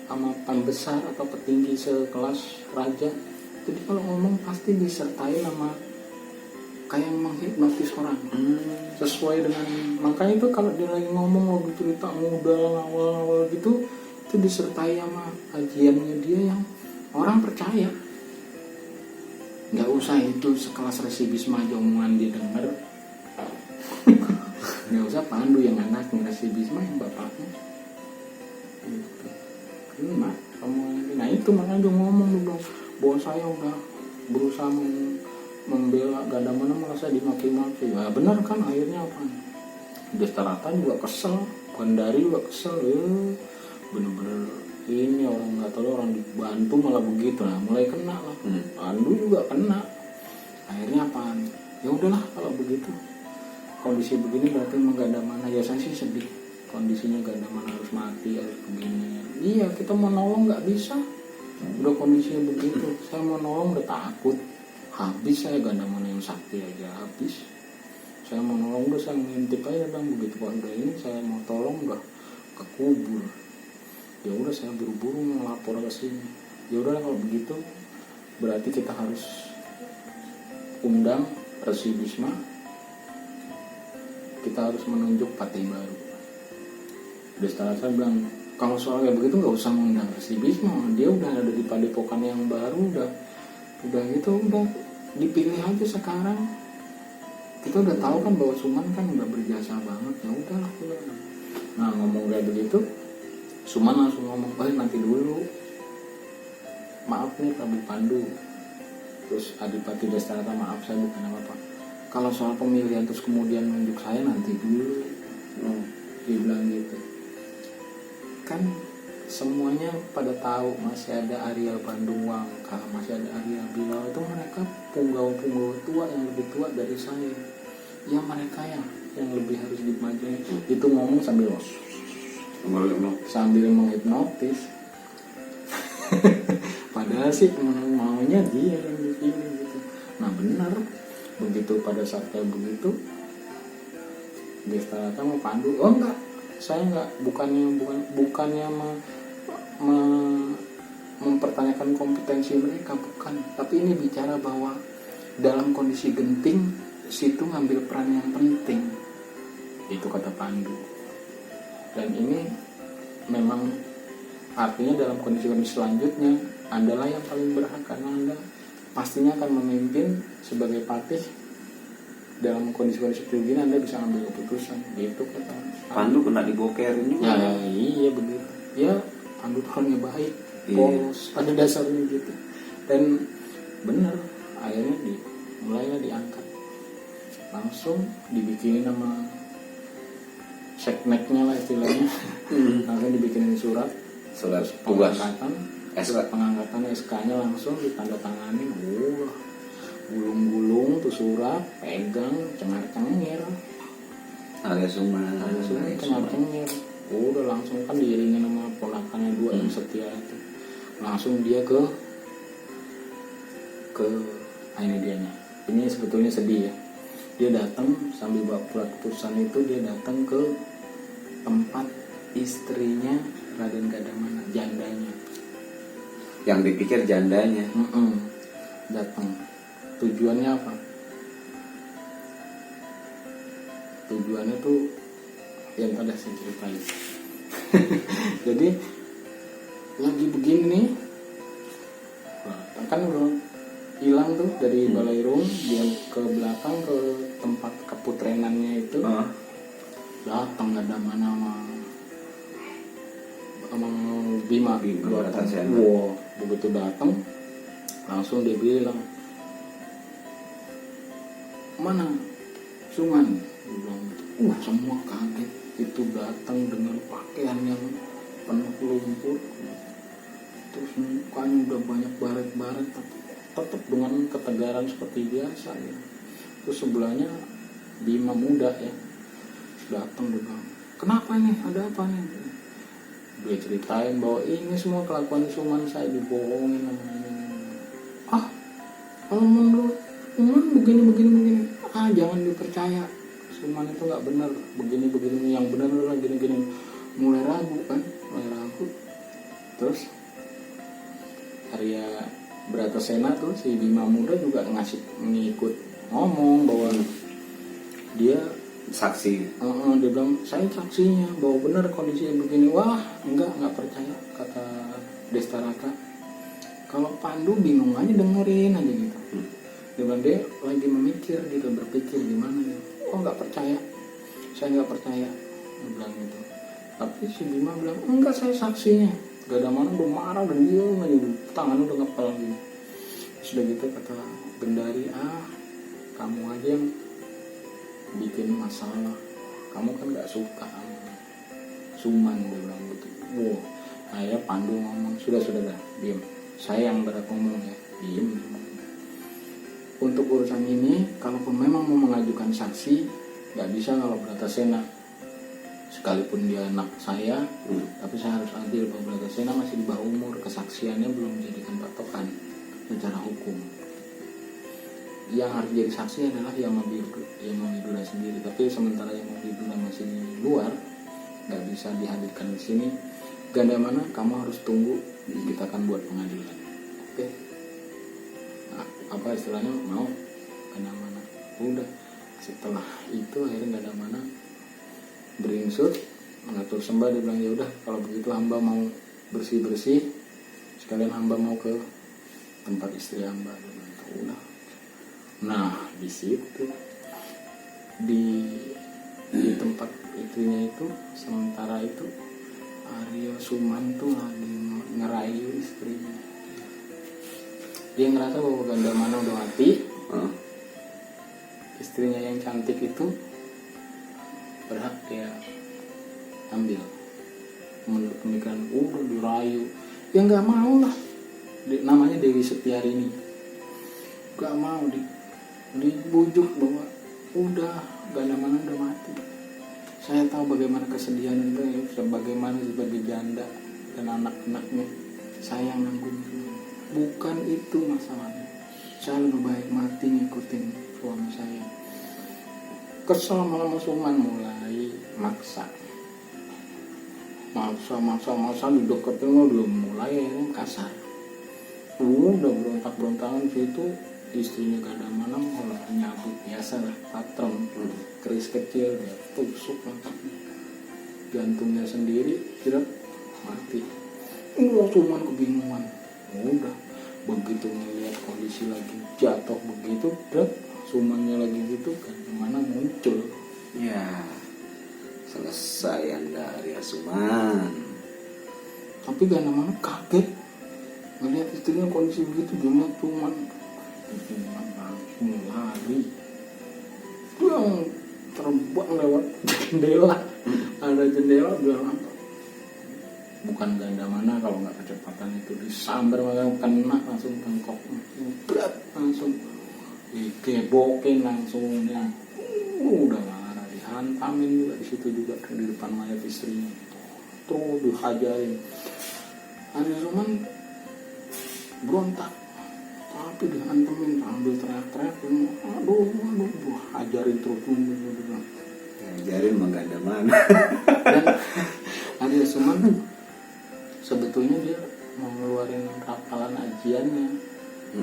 sama pembesar atau petinggi sekelas raja, jadi kalau ngomong pasti disertai nama kayak menghipnotis orang. Sesuai dengan, makanya itu kalau dia lagi ngomong lagi cerita muda awal-awal gitu, itu disertai sama ajiannya dia yang orang percaya. Nggak usah itu sekelas Resi Bisma aja omongan dia denger. Nggak usah Pandu yang anaknya, Resi Bisma yang bapaknya gitu. Nah itu makanya dia ngomong dulu bahwa saya udah berusaha membela Gandamana, malah saya dimaki-maki. Ya benar kan, akhirnya apa? Destarata juga kesel, Gandari juga kesel. Bener-bener ini orang nggak tahu, orang dibantu malah begitu. Nah mulai kena lah. Pandu juga kena. Akhirnya apa? Ya udahlah kalau begitu, kondisi begini berarti Gandamana, ya saya sih sedih. Kondisinya Gandamana harus mati, harus begini. Iya, kita mau nolong nggak bisa. Udah kondisinya begitu, saya mau nolong udah takut. Habis saya Gandamana yang sakti aja habis. Saya mau nolong udah saya ngintip aja bang, begitu kok udah ini saya mau tolong udah kekubur. Ya udah saya buru-buru ngelapor ke sini. Ya udah kalau begitu, berarti kita harus undang Resi Bisma. Kita harus menunjuk patih baru. Destarata bilang, kalau soal kayak begitu nggak usah mengundang Resi Bisma, dia udah ada di padepokan yang baru, udah gitu, udah dipilih aja sekarang. Kita udah tahu kan bahwa Suman kan udah berjasa banget, ya udahlah. Nah ngomong kayak begitu, Suman langsung ngomong, nanti dulu, maaf nih Prabu Pandu. Terus Adipati Destarata, maaf saya bukan apa-apa. Kalau soal pemilihan terus kemudian nunjuk saya nanti dulu, dia bilang gitu. Kan semuanya pada tahu masih ada Arya Bandung Wangka, masih ada Arya Bilal, itu mereka punggawa-punggawa tua yang lebih tua dari saya. Ya mereka yang lebih harus dimajuin. Itu ngomong sambil menghipnotis. Padahal sih maunya dia yang dipilih gitu. Nah benar, begitu pada saat kayak begitu, Destarata mau Pandu, enggak. Saya nggak, bukannya mempertanyakan kompetensi mereka, bukan. Tapi ini bicara bahwa dalam kondisi genting, situ ngambil peran yang penting. Itu kata Pandu. Dan ini memang artinya dalam kondisi-kondisi selanjutnya, Andalah yang paling berhak karena Anda pastinya akan memimpin sebagai patih. Dalam kondisi-kondisi seperti begini Anda bisa ambil keputusan, gitu kata Pandu kena dibokerin juga. Ya iya begitu. Ya Pandu orangnya baik, polos, pada dasarnya gitu. Dan benar, akhirnya mulailah diangkat. Langsung dibikinin nama sekneknya lah istilahnya. Langsung dibikinin surat pengangkatan, surat pengangkatan SK-nya langsung ditandatangani. Gulung-gulung tuh surat, pegang, cengar-cengir. Arya Suman cengar-cengir. Udah langsung kan diiringin sama ponakannya dua yang setia itu. langsung dia ke ini dianya. Ini sebetulnya sedih ya. Dia datang sambil bawa surat keputusan itu, dia datang ke tempat istrinya Raden Gadamana, jandanya. Yang dipikir jandanya. Datang. Tujuannya apa? Tujuannya tuh yang pada saya ceritain. Jadi lagi begini nih, kan udah hilang tuh dari Balairung, dia ke belakang ke tempat keputrenannya itu. Datang Gadamana sama Bima datang. Wow, begitu datang langsung dia bilang, mana Suman? Dia bilang, semua kaget. Itu datang dengan pakaian yang penuh lumpur, terus mukanya udah banyak baret-baret, tapi tetap dengan ketegaran seperti biasa ya. Terus sebelahnya Bima muda ya, datang dia bilang, kenapa nih, ada apa nih? Dia ceritain bahwa ini semua kelakuan Suman, saya dibohongin sama ini. Kalau menurut Suman begini, jangan dipercaya. Suman itu nggak benar, begini, yang benar adalah gini. Mulai ragu. Terus Arya Bratasena tuh si Bima muda juga ngikut ngomong bahwa dia saksi. Dia bilang, saya saksinya bahwa benar kondisinya begini. Wah, nggak percaya, kata Destaraka. Kalau Pandu bingung aja, dengerin aja gitu. Dia bilang dia lagi memikir gitu, berpikir gimana ya. Oh, nggak percaya, saya nggak percaya. Dia bilang gitu. Tapi si Bima bilang, enggak, saya saksinya. Gadamana udah marah dan dia tangannya udah ngepel gitu. Sudah gitu kata Gendari, kamu aja yang bikin masalah, kamu kan nggak suka sama Suman, dia bilang gitu. Wow, akhirnya Pandu ngomong, sudah diam, saya yang berat ngomong ya, diam. Untuk urusan ini, kalaupun memang mau mengajukan saksi, nggak bisa kalau Bratasena, sekalipun dia anak saya, tapi saya harus adil bahwa Bratasena masih di bawah umur, kesaksiannya belum menjadikan patokan secara hukum. Yang harus jadi saksi adalah yang Widura sendiri. Tapi sementara yang Widura masih di luar, nggak bisa dihadirkan di sini. Gadamana, kamu harus tunggu, kita akan buat pengadilan. Oke? Nah, apa istilahnya, mau Gadamana? Udah. Setelah itu akhirnya Gadamana beringsut mengatur sembah. Dia bilang, ya udah, kalau begitu hamba mau bersih, sekalian hamba mau ke tempat istri hamba. Dia bilang, udah. Nah, di situ di tempat istrinya itu, sementara itu Arya Suman tuh lagi ngerayu istrinya. Dia ngerasa bahwa Gadamana udah mati, istrinya yang cantik itu berhak dia ambil. Menurut pemikiran, udah dirayu, ya nggak mau lah. Namanya Dewi Setiarini, nggak mau dibujuk bahwa udah Gadamana udah mati. Saya tahu bagaimana kesedihan itu, bagaimana sebagai janda dan anak-anaknya saya yang nanggung semua. Bukan itu masalahnya, saya lebih baik mati ngikutin suami saya. Kesel malah Suman, mulai maksa dideketin, udah mulai kasar. Udah berontak-berontakan situ. Istrinya Gadamana malah nyabut biasa lah, patron, keris kecil, dia tusuk jantungnya sendiri, tidak mati. Suman kebingungan. Udah begitu ngeliat kondisi lagi jatuh begitu, Sumannya lagi gitu, Gadamana muncul. Ya, selesai Anda Arya Suman. Tapi Gadamana kaget ngeliat istrinya kondisi begitu. Dia ngeliat Suman langsung lari, yang terbang lewat jendela. Ada jendela, bilang bukan Gadamana kalau nggak kecepatan itu disambar, kena langsung tengkok, berat langsung dikebokin langsung. Udah marah, dihantamin juga di situ juga di depan mayat istrinya, terus dihajarin. Arya Suman berontak, tapi dihantemin sambil teriak-teriak, aduh, ajarin terus gitu. Ngajarin mengganda mana. Dan Arya Suman kan sebetulnya dia mau ngeluarin rapalan ajiannya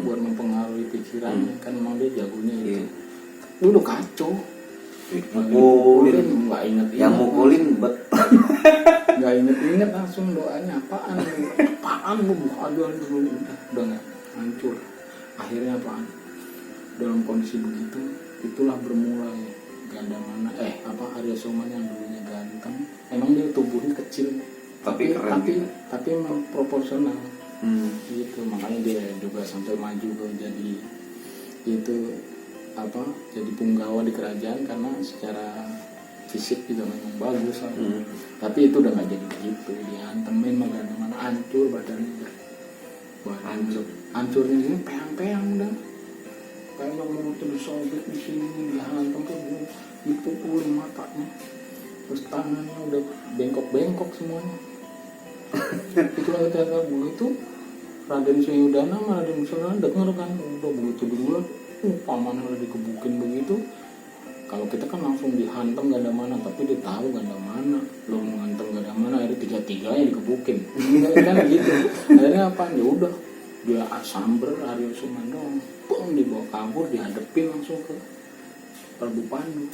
buat mempengaruhi pikirannya, kan memang dia jagonya itu. Dia udah kacau. Mukulin, nggak inget yang mukulin betul. nggak inget langsung doanya apaan lu aduh udah nggak hancur. Akhirnya apaan, dalam kondisi begitu itulah bermulai ganda mana Arya Suman yang dulunya ganteng, emang dia tubuhnya kecil tapi keren gitu. tapi memang proporsional gitu, makanya dia juga sampai maju ke jadi itu jadi punggawa di kerajaan karena secara fisik juga memang bagus lah. Tapi itu udah nggak jadi begitu, dihantemin mana hancur badannya, hancurnya ini peang-peang udah kayak mau disobek di sini, dihantam tuh dipukulin matanya, terus tangannya udah bengkok semuanya. Itulah ketika begitu Raden Suyudana sama Raden Musalana dengar kan, udah begitu dulu pamannya udah dikebukin begitu. Kalau kita kan langsung dihantam ganda mana, tapi dia tahu ganda mana, lo menghantam ganda mana, akhirnya 3-3-nya dikebukin. Kan gitu. Akhirnya apa? Ya udah, dia samber Arya Suman dong, dibawa kabur, dihadepin langsung ke Prabu Pandu.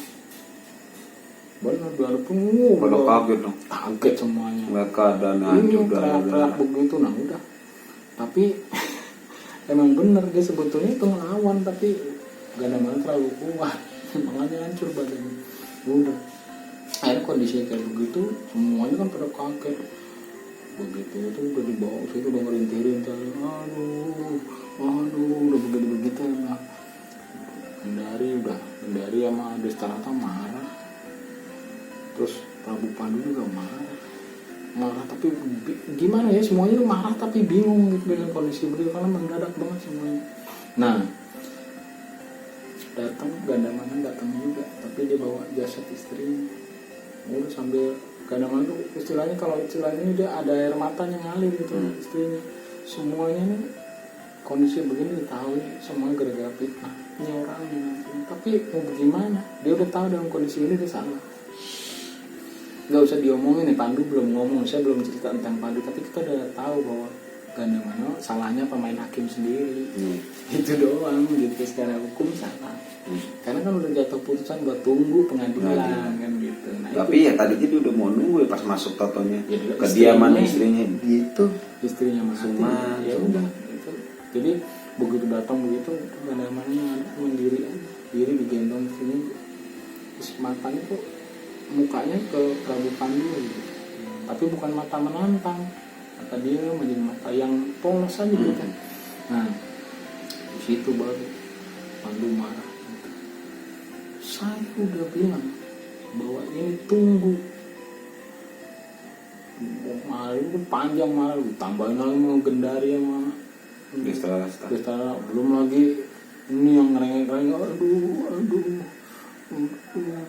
Benar dihadepin, pada kaget dong. Kaget semuanya. Mereka dan hancur teriak begitu, nah udah. Tapi emang bener dia sebetulnya itu ngelawan, tapi ganda mana terlalu kuat, makanya hancur badannya. Udah, akhirnya kondisinya kayak begitu, semuanya kan pada kaget. Begitu itu udah dibawa situ, udah ngerintirin, aduh, udah begitu lah. Gendari sama Destarata marah, terus Prabu Pandu juga marah tapi gimana ya, semuanya marah tapi bingung gitu dengan kondisi beliau karena mendadak banget semuanya. Nah, Gandamana datang juga, tapi dia bawa jasad istrinya. Udah sambil Gandamana tuh istilahnya, kalau istilahnya ini dia ada air matanya ngalir gitu istrinya. Semuanya nih kondisi begini ditahu semuanya gara-gara fitnah ini orangnya. Tapi mau bagaimana, dia udah tahu dalam kondisi ini dia salah. Gak usah diomongin nih, Pandu belum ngomong, saya belum cerita tentang Pandu, tapi kita udah tahu bahwa Gandamana salahnya pemain hakim sendiri. Itu doang gitu, secara hukum salah. Karena kan udah jatuh putusan buat tunggu pengadilan kan gitu. Nah, tapi ya tadi dia udah mau nunggu pas masuk totonya kediaman istrinya gitu, istrinya mati. Ya udah gitu. Jadi begitu datang begitu, Gandamana mendiri diri digendong sini, terus matanya kok mukanya ke Prabu Pandu gitu. Tapi bukan mata menantang, kata dia menjadi mata yang polos aja gitu kan. Nah, di situ baru Pandu marah. Saya udah bilang bahwa ini tunggu. Marah itu panjang, marah tambahin lagi mau Gendari sama Destara, belum lagi ini yang ngerengek-rengek, aduh,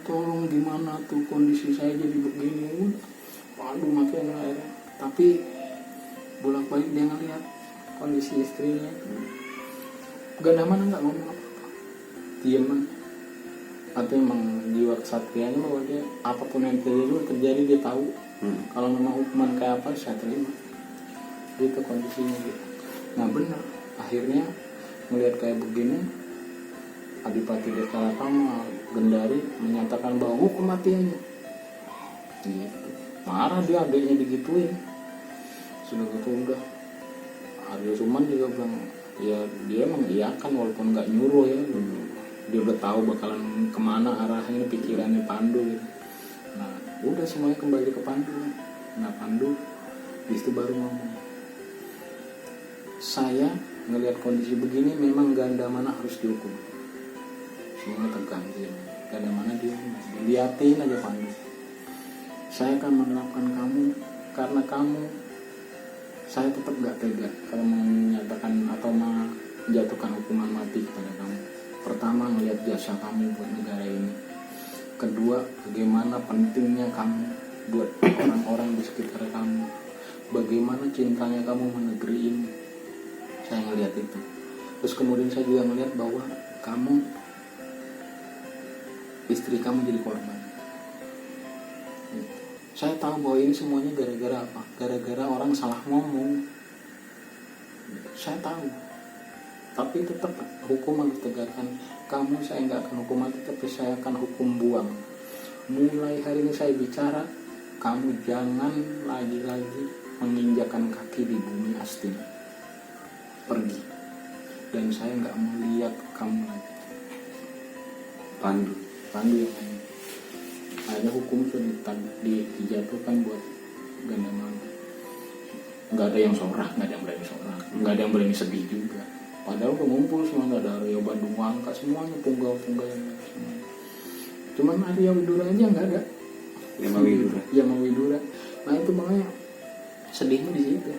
tolong gimana tuh kondisi saya jadi begini. Aduh, makin akhirnya. Tapi bolak-balik dia ngeliat kondisi istrinya. Gandamana nggak ngomong apa-apa, diam aja. Artinya emang jiwa kesatrianya bahwa dia apapun yang terjadi dia tahu. Kalau memang hukuman kayak apa saya terima. Gitu kondisinya gitu. Nah benar, akhirnya melihat kayak begini, Adipati Destarata sama Gendari menyatakan bahwa hukum mati aja. Gitu. Marah dia, adiknya digituin. Sudah gitu udah. Arya Suman juga bilang, ya dia mengiyakan walaupun nggak nyuruh ya. Dia udah tahu bakalan kemana arahnya pikirannya Pandu gitu. Nah udah semuanya kembali ke Pandu. Nah Pandu itu baru ngomong, saya ngelihat kondisi begini memang Gandamana harus dihukum. Semua tegang dia. Gandamana dia liatin aja Pandu. Saya akan menerapkan kamu karena kamu, saya tetap gak tega kalau menyatakan atau menjatuhkan hukuman mati kepada kamu. Pertama, ngelihat jasa kamu buat negara ini. Kedua, bagaimana pentingnya kamu buat orang-orang di sekitar kamu. Bagaimana cintanya kamu sama negeri ini. Saya ngelihat itu. Terus kemudian saya juga melihat bahwa istri kamu jadi korban. Saya tahu bahwa ini semuanya gara-gara apa? Gara-gara orang salah ngomong. Saya tahu. Tapi tetap hukum harus tegakkan. Kamu saya nggak akan hukum mati, tapi saya akan hukum buang. Mulai hari ini saya bicara, kamu jangan lagi-lagi menginjakan kaki di bumi Astina. Pergi. Dan saya nggak mau lihat kamu lagi. Pandu yang lain. Akhirnya hukum sudah dijatuhkan buat Gandamana. Nggak ada yang sorak, nggak ada yang berani sorak, nggak ada yang berani sedih juga. Padahal udah ngumpul semua, nggak ada Arya Bandung Wangka, semuanya punggawa yang lain semua. Cuman Arya Widura aja nggak ada. Yama Widura. Nah itu makanya sedihnya di situ.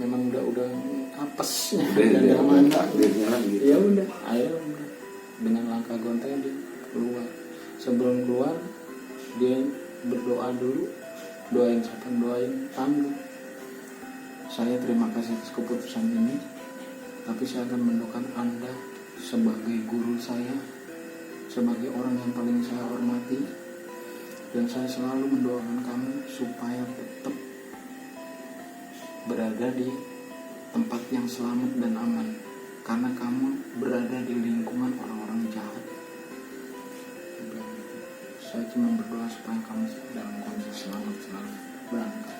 Memang udah apesnya Gandamana. Gitu. Ya udah, akhirnya dengan langkah gonteng dia keluar. Sebelum keluar dia berdoa dulu, doain Pandu. Saya terima kasih atas keputusan ini, tapi saya akan mendoakan Anda sebagai guru saya, sebagai orang yang paling saya hormati, dan saya selalu mendoakan kamu supaya tetap berada di tempat yang selamat dan aman, karena kamu berada di lingkungan orang-orang jahat. Saya cuma berdoa supaya kamu dalam kondisi selamat selalu berangkat.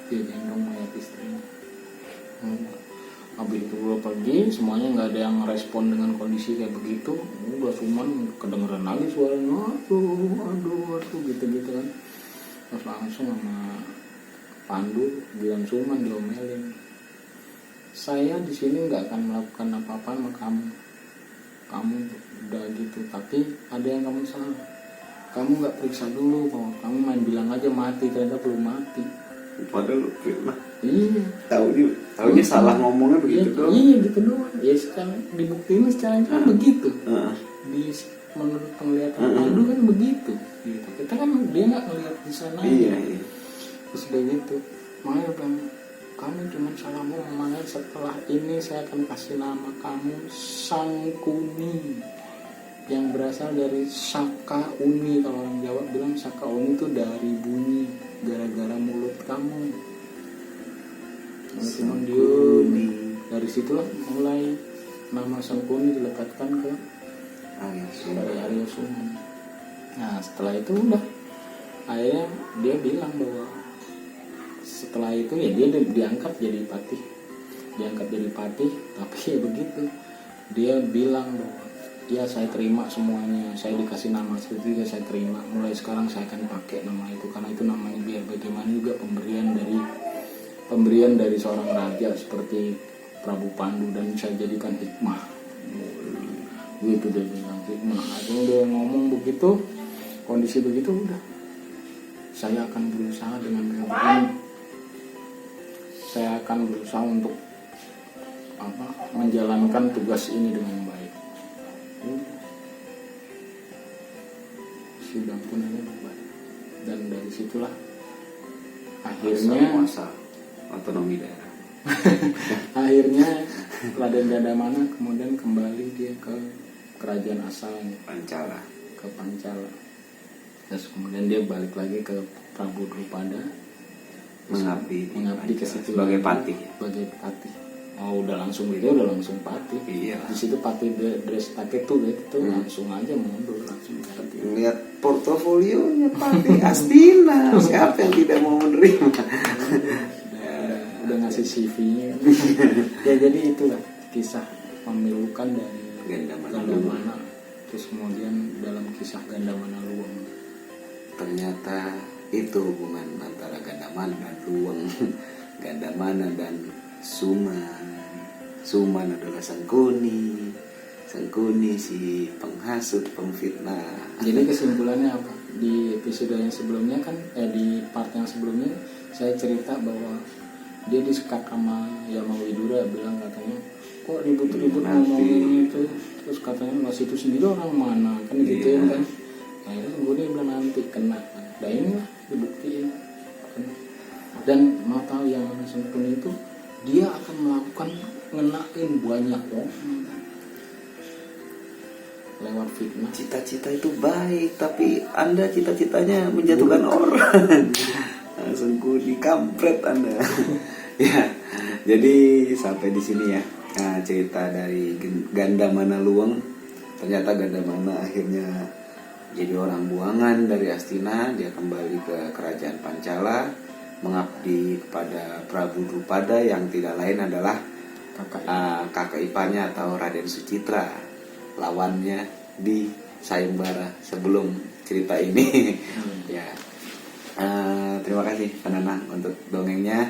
Dia gendong mayat istrinya. Habis itu gue pergi, semuanya nggak ada yang respon dengan kondisi kayak begitu. Udah cuman kedengeran lagi suaranya, aduh gitu kan. Terus langsung sama Pandu bilang Suman diomelin. Saya di sini nggak akan melakukan apa-apa sama kamu. Kamu udah gitu, tapi ada yang kamu salah. Kamu nggak periksa dulu, kamu main bilang aja mati, ternyata belum mati. Padahal fitnah. Iya. Taunya salah ngomongnya begitu doang. Iya gitu doang. Ya sekarang dibuktiin secara kan begitu. Menurut penglihatan Pandu kan begitu. Gitu. Kita kan dia nggak ngelihat di sana. Iya. Terus udah gitu, makanya bilang kamu cuma salah ngomong. Makanya setelah ini saya akan kasih nama kamu Sangkuni, yang berasal dari Saka Uni. Kalau orang Jawa bilang Saka Uni itu dari bunyi, gara-gara mulut kamu. Sangkuni. Dari situlah mulai nama Sangkuni dilekatkan ke Arya Suman. Nah setelah itu udah, akhirnya dia bilang bahwa setelah itu ya dia diangkat jadi patih. Tapi ya begitu, dia bilang bahwa ya saya terima semuanya, saya dikasih nama seperti itu, saya terima. Mulai sekarang saya akan pakai nama itu, karena itu namanya biar bagaimana juga pemberian dari seorang raja seperti Prabu Pandu, dan saya jadikan hikmah. Gitu dia bilang hikmah. Akhirnya dia ngomong begitu, kondisi begitu udah. Saya akan berusaha dengan begini. Saya akan berusaha untuk menjalankan tugas ini dengan baik. Sidang pun hanya berbaik. Dan dari situlah akhirnya masa otonomi daerah. Akhirnya Raden Gandamana kemudian kembali dia ke kerajaan asalnya, ke Pancala. Terus kemudian dia balik lagi ke Prabu Drupada, mengabdi ke situ sebagai patih. Oh udah langsung patih. Iya. Di situ patih dress pakai tuh gitu, langsung aja mundur langsung patih. Lihat portofolionya patih Astina, siapa yang tidak mau menerima? Udah ngasih CV-nya. Ya jadi itulah kisah memilukan dari Gandamana. Terus kemudian dalam kisah Gandamana Luweng, ternyata itu hubungan antara Gandamana dan Luweng, Gandamana dan Suman adalah Sangkuni si penghasut, pengfitnah. Jadi kesimpulannya apa? Di episode yang sebelumnya kan, di part yang sebelumnya saya cerita bahwa dia disekat sama Yama Widura, bilang katanya kok ribut-ribut ngomongin itu, terus katanya Mas itu sendiri orang mana kan gituin kan. Akhirnya gue dia bilang nanti kena. Dan inilah dibuktiin. Dan mau tahu yang Sangkuni itu dia akan melakukan ngenain banyak orang lewat fitnah. Cita-cita itu baik, tapi Anda cita-citanya menjatuhkan orang. Langsung ku dikampret Anda. Ya, jadi sampai di sini ya. Nah, cerita dari Gandamana Luweng. Ternyata Gandamana akhirnya jadi orang buangan dari Astina. Dia kembali ke kerajaan Pancala, mengabdi kepada Prabu Drupada yang tidak lain adalah kakak iparnya atau Raden Sucitra, lawannya di sayembara sebelum cerita ini. Ya, terima kasih Pak Nanang untuk dongengnya.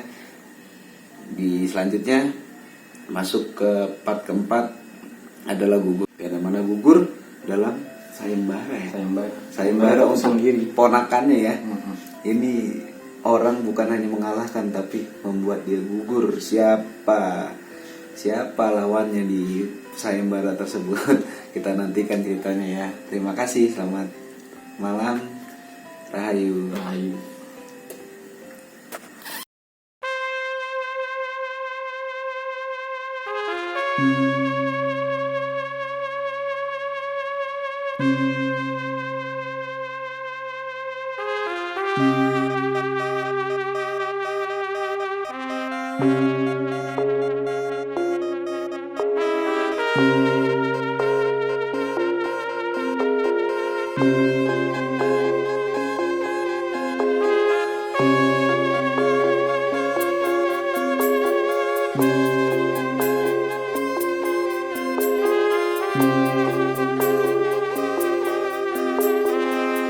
Di selanjutnya masuk ke part keempat adalah gugur. Bagaimana gugur dalam sayembara ya? Sayembara untuk ponakannya ya. Ini orang bukan hanya mengalahkan tapi membuat dia gugur. Siapa lawannya di sayembara tersebut? Kita nantikan ceritanya ya. Terima kasih, selamat malam. Rahayu.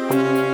Thank you.